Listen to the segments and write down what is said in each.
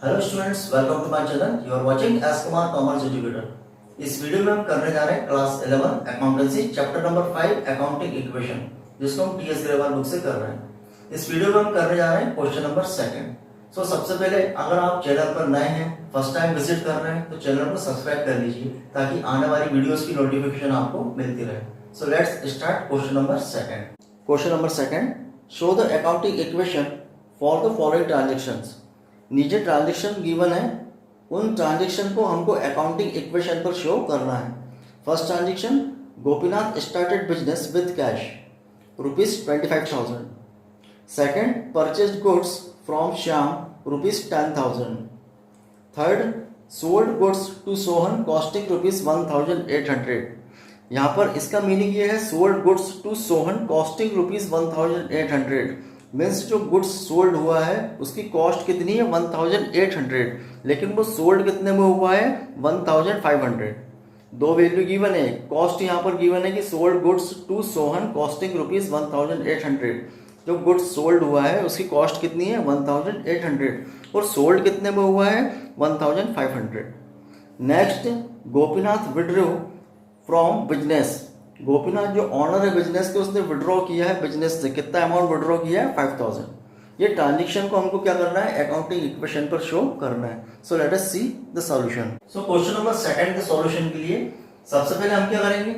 Hello students, welcome to my channel. You are watching S Kumar commerce educator. इस video में हम करने जा रहे हैं class 11 accountancy chapter number 5 accounting equation, जिसको हम टीएस ग्रेवाल बुक से कर रहे हैं। इस वीडियो में हम करने जा रहे हैं क्वेश्चन नंबर 2। सो सबसे पहले अगर आप चैनल पर नए हैं, फर्स्ट टाइम विजिट कर रहे हैं, तो चैनल को सब्सक्राइब कर लीजिए ताकि आने वाली वीडियोस की नोटिफिकेशन आपको मिलती रहे। So let's start question number 2। Question number 2, show the accounting equation for the following transactions. नीचे ट्रांजेक्शन गिवन है, उन ट्रांजेक्शन को हमको अकाउंटिंग इक्वेशन पर शो करना है। First transaction, Gopinath started business with cash ₹25,000। Second, purchase goods from Shyam ₹10,000। Third, sold goods to Sohan costing ₹1,800। यहाँ पर इसका मीनिंग ये है, sold goods to Sohan costing ₹1,800 means जो गुड्स सोल्ड हुआ है उसकी कॉस्ट कितनी है 1,800, लेकिन वो सोल्ड कितने में हुआ है 1,500। दो वैल्यू गिवन है, कॉस्ट यहाँ पर गिवन है कि sold goods to Sohan costing ₹1,800। जो गुड्स सोल्ड हुआ है उसकी कॉस्ट कितनी है 1,800 और सोल्ड कितने में हुआ है 1,500। Next, Gopinath withdraw from business. Gopinath जो ऑनर है बिजनेस के, उसने विड्रॉ किया है बिजनेस से। कितना अमाउंट विड्रॉ किया है 5,000। ये ट्रांजेक्शन को हमको क्या करना है, अकाउंटिंग इक्वेशन पर शो करना है। सो let us see the solution. So question number 2 के सॉल्यूशन के लिए सबसे पहले हम क्या करेंगे,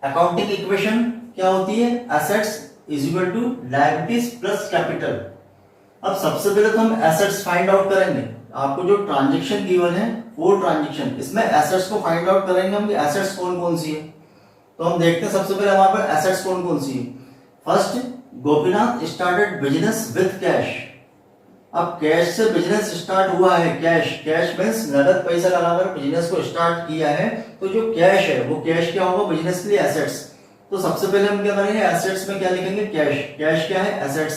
अकाउंटिंग इक्वेशन क्या होती है, assets is equal to liabilities plus capital. अब सबसे पहले तो हम एसेट्स फाइंड आउट करेंगे। आपको जो ट्रांजेक्शन गिवन है वो ट्रांजेक्शन, इसमें एसेट्स को फाइंड आउट करेंगे हम कि एसेट्स कौन कौन सी है। तो हम देखते हैं सबसे पहले हमारे पास एसेट्स कौन कौन सी है। First, Gopinath started business with cash. अब कैश से बिजनेस स्टार्ट हुआ है, कैश मींस नगद पैसा लगाकर बिजनेस को स्टार्ट किया है, तो जो कैश है वो कैश क्या होगा बिजनेस के लिए एसेट्स। तो सबसे पहले हम क्या करेंगे, एसेट्स में क्या लिखेंगे, कैश क्या है एसेट्स।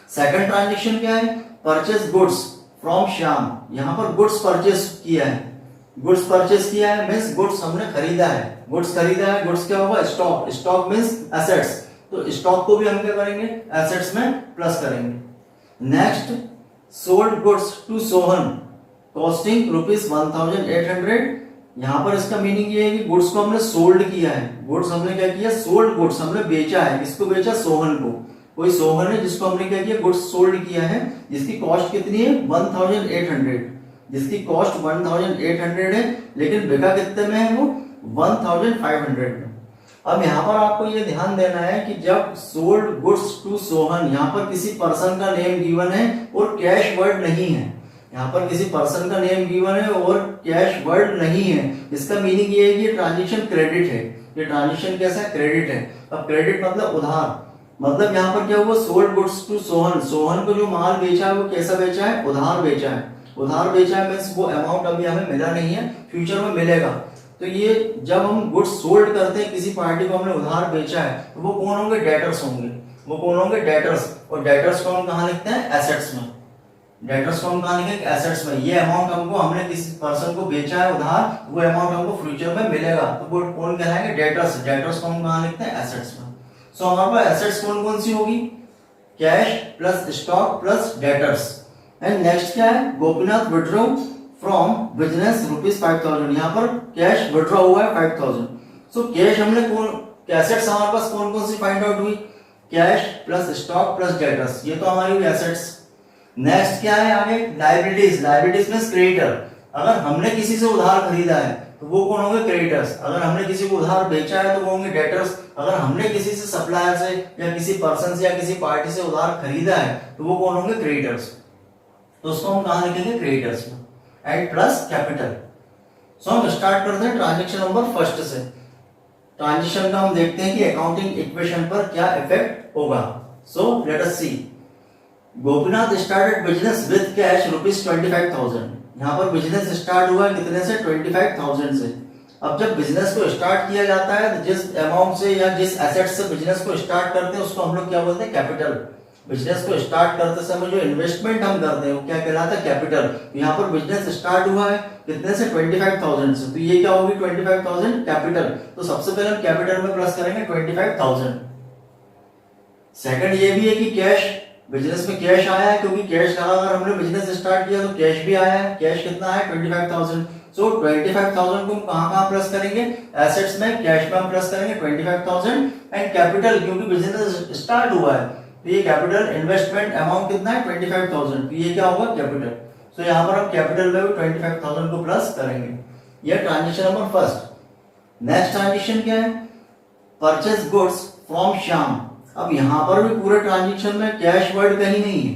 सेकंड ट्रांजेक्शन क्या है, परचेज गुड्स फ्रॉम श्याम। यहाँ पर गुड्स परचेज किया है, गुड्स परचेज किया है मींस गुड्स हमने खरीदा है, गुड्स खरीदा है। गुड्स क्या होगा, स्टॉक मींस एसेट्स। तो स्टॉक को भी हम क्या करेंगे, एसेट्स में प्लस करेंगे। Next, sold goods to Sohan costing ₹1,800। यहाँ पर इसका मीनिंग ये है कि गुड्स को हमने सोल्ड किया है। गुड्स हमने क्या किया, सोल्ड गुड्स हमने बेचा है। किसको बेचा, सोहन को। कोई सोहन है जिसको हमने क्या किया, गुड्स सोल्ड किया है, जिसकी कॉस्ट कितनी है 1,800, जिसकी कॉस्ट 1,800 है, लेकिन बिका कितने में है वो 1,500 में। अब यहाँ पर आपको ये ध्यान देना है कि जब सोल्ड गुड्स टू सोहन, यहाँ पर किसी पर्सन का नेम गिवन है और कैश वर्ड नहीं है। यहाँ पर किसी पर्सन का नेम गिवन है और कैश वर्ड नहीं है। इसका मीनिंग ये है कि ये ट्रांजेक्शन क्रेडिट है। ये ट्रांजेक्शन कैसा है, क्रेडिट है। अब क्रेडिट मतलब उधार, मतलब यहाँ पर क्या हुआ, sold goods to Sohan. Sohan को जो माल बेचा है वो कैसा बेचा है, उधार बेचा है। उधार बेचा है मींस वो अमाउंट अभी हमें मिला नहीं है, फ्यूचर में मिलेगा। तो ये जब हम गुड्स सोल्ड करते हैं, किसी पार्टी को हमने उधार बेचा है, तो वो कौन होंगे, डेटर्स होंगे। वो कौन होंगे, डेटर्स। और डेटर्स को हम कहाँ लिखते हैं, एसेट्स में। डेटर्स को हम कहाँ लिखेंगे, एसेट्स में। ये अमाउंट हमको, हमने किसी पर्सन को बेचा है उधार, वो अमाउंट हमको फ्यूचर में मिलेगा, तो वो कौन कहलाएंगे, डेटर्स। डेटर्स को हम कहाँ लिखते हैं, एसेट्स में। सो हमारे पास एसेट्स कौन कौन सी होगी, cash plus stock plus debtors. And next क्या है, गोपीनाथ विड्रॉ फ्रॉम बिजनेस ₹5,000। यहाँ पर कैश विड्रॉ हुआ है 5,000। सो कैश हमने कौन, एसेट्स हमारे पास कौन कौन सी फाइंड आउट हुई, cash plus stock plus debtors, ये तो हमारी हुई एसेट्स। नेक्स्ट क्या है आगे, लायबिलिटीज। Liabilities means creditor. अगर हमने किसी से उधार खरीदा है तो वो कौन होंगे, क्रेडिटर्स। अगर हमने किसी को उधार बेचा है तो वो होंगे डेटर्स। अगर हमने किसी से, सप्लायर से या किसी पर्सन से या किसी पार्टी से उधार खरीदा है तो वो कौन होंगे, क्रेडिटर्स। तो उसको हम कहां लिखेंगे, क्रेडिटर्स में। And plus capital. सो हम स्टार्ट करते हैं ट्रांजेक्शन नंबर 1 से। ट्रांजेक्शन का हम देखते हैं कि अकाउंटिंग इक्वेशन पर क्या इफेक्ट होगा। So let us see. Gopinath started business with cash ₹25,000। यहाँ पर बिजनेस स्टार्ट हुआ कितने से, 25,000 से। अब जब बिजनेस को स्टार्ट किया जाता है, जिस अमाउंट से या जिस एसेट से बिजनेस को स्टार्ट करते हैं उसको हम लोग क्या बोलते हैं, कैपिटल। बिजनेस को स्टार्ट करते समय जो इन्वेस्टमेंट हम करते हैं वो क्या कहलाता है, कैपिटल। तो यहाँ पर बिजनेस स्टार्ट हुआ है कितने से, 25,000 से, तो ये क्या होगी 25,000 कैपिटल। तो सबसे पहले हम कैपिटल में प्लस करेंगे 25,000। सेकंड ये भी है कि कैश बिजनेस में कैश आया है, क्योंकि कैश लगा अगर हमने बिजनेस स्टार्ट किया तो कैश भी आया है। कैश कितना है 25,000। सो 25,000 को हम कहाँ प्लस करेंगे, एसेट्स में, कैश में हम प्लस करेंगे 25,000 एंड कैपिटल, क्योंकि बिजनेस स्टार्ट हुआ है तो ये कैपिटल इन्वेस्टमेंट अमाउंट कितना है 25,000, तो ये क्या होगा कैपिटल। सो यहाँ पर हम कैपिटल में भी 25,000 को प्लस करेंगे। यह transaction number first. Next transaction क्या है, परचेज गुड्स फ्रॉम श्याम। अब यहाँ पर भी पूरे ट्रांजेक्शन में कैश वर्ड कहीं नहीं है,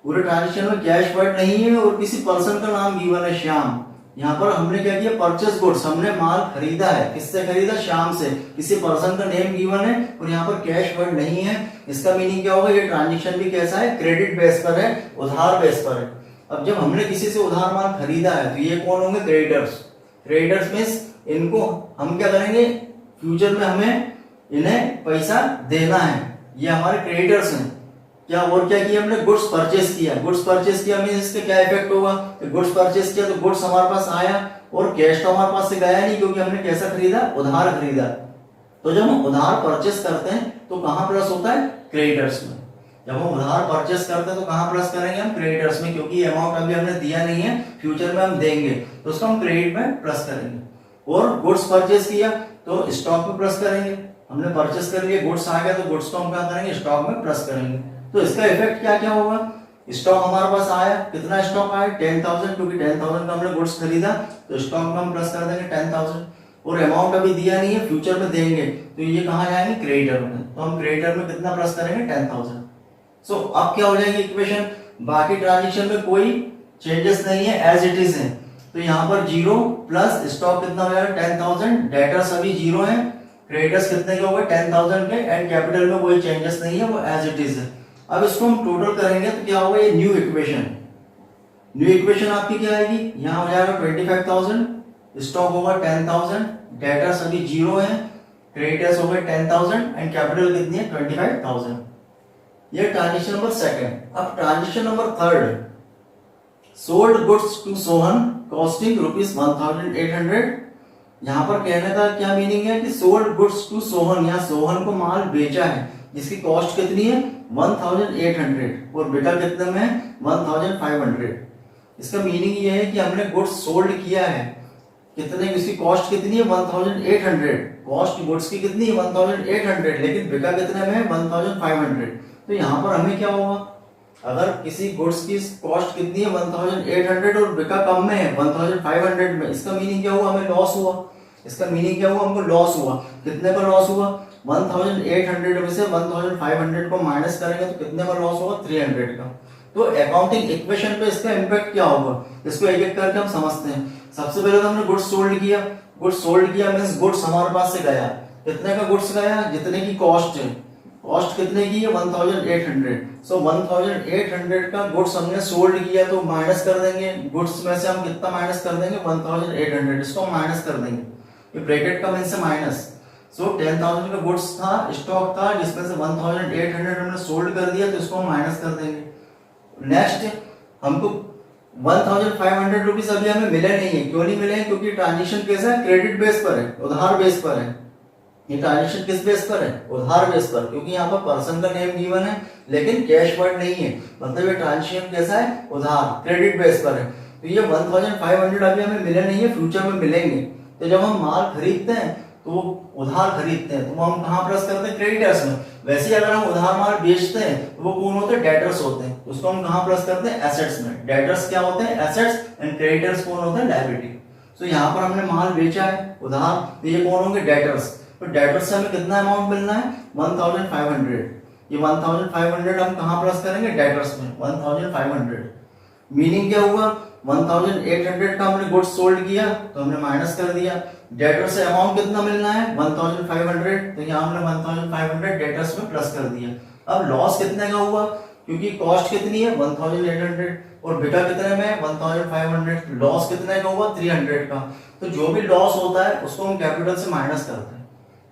पूरे ट्रांजेक्शन में कैश वर्ड नहीं है और किसी पर्सन का नाम गिवन है श्याम। यहाँ पर हमने क्या किया, परचेज गुड्स, हमने माल खरीदा है, किससे खरीदा, श्याम से, किसी पर्सन का नेम गिवन है और यहाँ पर कैश वर्ड नहीं है। इसका मीनिंग क्या होगा, ये ट्रांजेक्शन भी कैसा है, क्रेडिट बेस पर है, उधार बेस पर है। अब जब हमने किसी से उधार माल खरीदा है तो ये कौन होंगे, क्रेडिटर्स। क्रेडिटर्स मींस इनको हम क्या करेंगे, फ्यूचर में हमें इन्हें पैसा देना है, ये हमारे क्रेडिटर्स हैं। क्या और क्या किया हमने, गुड्स परचेस किया। गुड्स परचेस किया मींस इसका क्या इफेक्ट होगा, तो गुड्स परचेस किया तो गुड्स हमारे पास आया और कैश तो हमारे पास से गया नहीं, क्योंकि हमने कैसा खरीदा, उधार खरीदा। तो जब हम उधार परचेस करते हैं तो कहां प्लस होता है, क्रेडिटर्स में। जब हम उधार परचेस करते हैं तो कहां प्लस करेंगे हम, क्रेडिटर्स में, क्योंकि अमाउंट अभी हमने दिया नहीं है, फ्यूचर में हम देंगे तो उसको हम क्रेडिट में प्लस करेंगे। और गुड्स परचेस किया तो स्टॉक में प्लस करेंगे, हमने परचेस कर लिया, गुड्स आ गया तो गुड्स को हम क्या करेंगे, स्टॉक में प्लस करेंगे। तो इसका इफेक्ट क्या क्या होगा, स्टॉक हमारे पास आया, कितना स्टॉक आया 10,000, क्योंकि 10,000 का हमने गुड्स खरीदा तो स्टॉक में हम प्लस कर देंगे 10,000। और अमाउंट अभी दिया नहीं है, फ्यूचर में देंगे तो ये कहाँ जाएंगे, क्रेडिटर में, तो हम क्रेडिटर में कितना प्लस करेंगे 10,000। सो अब क्या हो जाएगी इक्वेशन, बाकी ट्रांजेक्शन में कोई चेंजेस नहीं है, एज इट इज है। तो यहाँ पर 0 प्लस स्टॉक कितना हो जाएगा 10,000, डेटर्स अभी 0 है, क्रेडिटर्स कितने के हो गए 10,000 के, एंड कैपिटल में कोई चेंजेस नहीं है, वो एज इट इज है। अब इसको हम टोटल करेंगे तो क्या होगा, ये न्यू इक्वेशन। न्यू इक्वेशन आपकी क्या आएगी, यहाँ हो जाएगा 25,000, स्टॉक होगा 10,000, डेटर्स अभी 0 है, क्रेडिटर्स हो गए 10,000 एंड कैपिटल कितनी है 25,000। ये ट्रांजेक्शन नंबर सेकंड। अब transaction number third, sold goods to Sohan costing ₹1,800। यहाँ पर कहने का क्या मीनिंग है कि सोल्ड गुड्स टू सोहन, यहाँ सोहन को माल बेचा है जिसकी कॉस्ट कितनी है 1,800 और बिका कितने में है 1,500। इसका मीनिंग ये है कि हमने गुड्स सोल्ड किया है, कितने, इसकी कॉस्ट कितनी है 1,800, कॉस्ट गुड्स की कितनी है 1,800, लेकिन बिका कितने में है 1,500। तो यहाँ पर हमें क्या होगा, अगर किसी गुड्स की कॉस्ट कितनी है 1,800 और बिका कम में है 1,500 में, इसका मीनिंग क्या हुआ, हमें लॉस हुआ। इसका मीनिंग क्या हुआ, हमको लॉस हुआ। कितने का लॉस हुआ, 1,800 में से 1,500 को माइनस करेंगे तो कितने का लॉस होगा 300 का। तो अकाउंटिंग इक्वेशन पे इसका इंपैक्ट क्या होगा, इसको एक एक करके हम समझते हैं। सबसे पहले तो हमने गुड्स सोल्ड किया, गुड्स सोल्ड किया मींस गुड्स हमारे पास से गया, कितने का गुड्स गया, जितने की कॉस्ट है, कॉस्ट कितने की है 1,800। सो 1,800 का गुड्स हमने सोल्ड किया तो माइनस कर देंगे, गुड्स में से हम कितना माइनस कर देंगे 1,800, इसको हम माइनस कर देंगे, ये ब्रैकेट का मींस है माइनस। सो 10,000 का गुड्स था, स्टॉक था, जिसमें से 1,800 हमने सोल्ड कर दिया तो इसको हम माइनस कर देंगे। नेक्स्ट हमको 1,500 रुपीज अभी हमें मिले नहीं है, क्यों नहीं मिले हैं, क्योंकि ट्रांजेक्शन कैसा है, क्रेडिट बेस पर है, उधार बेस पर है। ये ट्रांजेक्शन किस बेस पर है, उधार बेस पर, क्योंकि यहाँ पर पर्सन का नेम गिवन है लेकिन कैश वर्ड नहीं है, मतलब ये ट्रांजेक्शन कैसा है, उधार, क्रेडिट बेस पर है। तो ये 1,500 अभी हमें मिले नहीं है, फ्यूचर में मिलेंगे। तो जब हम माल खरीदते हैं तो वो उधार खरीदते हैं तो वो हम कहाँ प्लस करते हैं, क्रेडिटर्स में। वैसे ही अगर हम उधार माल बेचते हैं तो वो कौन होते हैं, डेटर्स होते हैं, उसको हम कहाँ प्लस करते हैं, एसेट्स में। डेटर्स क्या होते हैं, एसेट्स, एंड क्रेडिटर्स कौन होते हैं, लायबिलिटी। तो यहाँ पर हमने माल बेचा है उधार, तो ये कौन होंगे, डेटर्स। तो डेटर्स से हमें कितना अमाउंट मिलना है 1,500, ये 1,500 हम कहाँ प्लस करेंगे, डेटर्स में 1,500। मीनिंग क्या हुआ, 1,800 का हमने गुड्स सोल्ड किया तो हमने माइनस कर दिया, डेटर से अमाउंट कितना मिलना है 1,500, तो यहाँ हमने 1,500 डेटर्स में प्लस कर दिया। अब लॉस कितने का हुआ, क्योंकि कॉस्ट कितनी है 1,800 और बिका कितने में 1,500, लॉस कितने का हुआ 300 का। तो जो भी लॉस होता है उसको हम कैपिटल से माइनस करते हैं,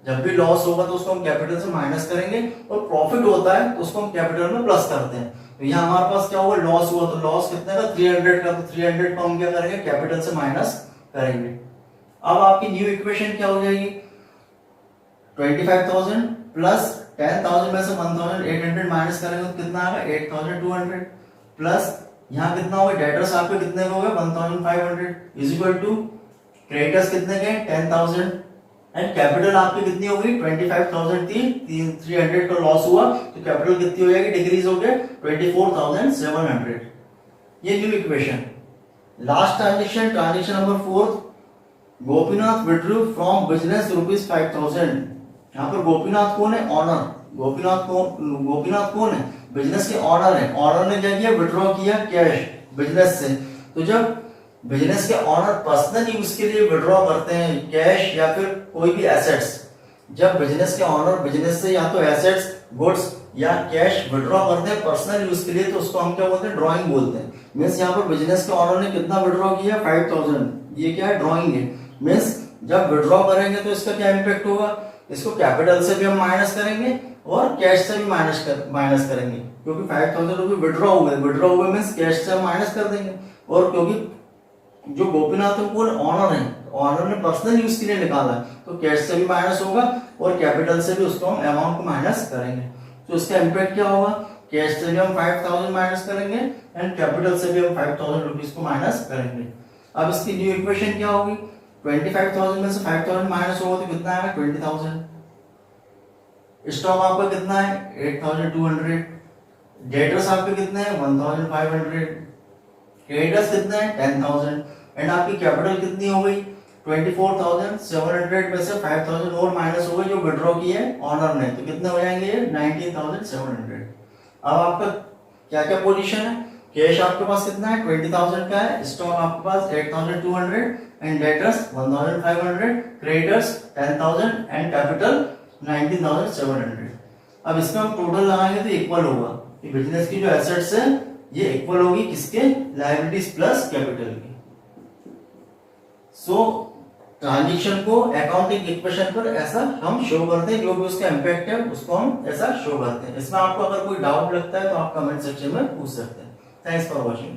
जब भी लॉस होगा तो उसको हम कैपिटल से माइनस करेंगे, और प्रॉफिट होता है तो उसको हम कैपिटल में प्लस करते हैं। तो यहाँ हमारे पास क्या हुआ, लॉस हुआ, तो लॉस कितने का 300 का, तो 300 को हम क्या करेंगे, कैपिटल से माइनस करेंगे। अब आपकी न्यू इक्वेशन क्या हो जाएगी, 25,000 प्लस 10,000 में से 1,800 माइनस करेंगे तो कितना आएगा 8,200 प्लस यहाँ कितना होगा डेटर्स आपके कितने हो गए 1,500 इज इक्वल टू क्रेडिटर्स कितने के 10,000 एंड कैपिटल आपकी कितनी हो गई 25,000 थी 300 का लॉस हुआ तो कैपिटल कितनी हो जाएगी डिक्रीज हो गया 24,700। ये new equation. Last transaction number 4 Gopinath withdrew from business ₹5,000। यहाँ पर गोपीनाथ कौन है ऑनर, गोपीनाथ कौन है बिजनेस के ऑनर है। ऑनर ने क्या किया विड्रॉ किया कैश बिजनेस से। तो जब बिजनेस के ऑनर पर्सनल यूज के लिए विड्रॉ करते हैं कैश या फिर कोई भी एसेट्स, जब बिजनेस के ऑनर बिजनेस से या तो एसेट्स गुड्स या कैश विड्रॉ करते हैं पर्सनल यूज के लिए तो उसको हम क्या बोलते हैं ड्रॉइंग बोलते हैं। मीन्स यहाँ पर बिजनेस के ऑनर ने कितना विड्रॉ किया 5,000, ये क्या है ड्रॉइंग है। मीन्स जब विड्रॉ करेंगे तो इसका क्या इम्पैक्ट होगा, इसको कैपिटल से भी हम माइनस करेंगे और कैश से भी माइनस करेंगे क्योंकि 5,000 रुपये विड्रॉ हुए मीन्स कैश से हम माइनस कर देंगे। और क्योंकि जो गोपीनाथ है वो ऑनर है, ऑनर ने पर्सनल यूज के लिए निकाला है तो कैश से भी माइनस होगा और कैपिटल से भी उसको हम अमाउंट को माइनस करेंगे। तो इसका इम्पैक्ट क्या होगा, कैश से भी हम 5,000 माइनस करेंगे एंड कैपिटल से भी हम 5,000 रुपीज को माइनस करेंगे। अब इसकी न्यू इक्वेशन क्या होगी, 25,000 में से 5,000 माइनस होगा तो कितना आएगा 20,000। स्टॉक आपका कितना है 8,200, डेटर्स आपके कितने हैं 1,500, क्रेडिटर्स कितने हैं 10,000 एंड आपकी कैपिटल कितनी हो गई 24,700 में से 5,000 और माइनस हो गई जो विड्रॉ की है ऑनर ने तो कितने हो जाएंगे 19,700। अब आपका क्या क्या पोजीशन है, कैश आपके पास कितना है 20,000 का है, स्टॉक आपके पास 8,200 and debtors 1,500, creditors 10,000 and capital 19,700। अब इसमें हम टोटल लगाएंगे तो इक्वल होगा कि बिजनेस की जो एसेट्स है ये इक्वल होगी किसके लायबिलिटीज प्लस कैपिटल की। सो ट्रांजेक्शन को अकाउंटिंग इक्वेशन पर ऐसा हम शो करते हैं, जो भी उसका इम्पैक्ट है उसको हम ऐसा शो करते हैं। इसमें आपको अगर कोई डाउट लगता है तो आप कमेंट सेक्शन में पूछ सकते हैं। Thanks for watching.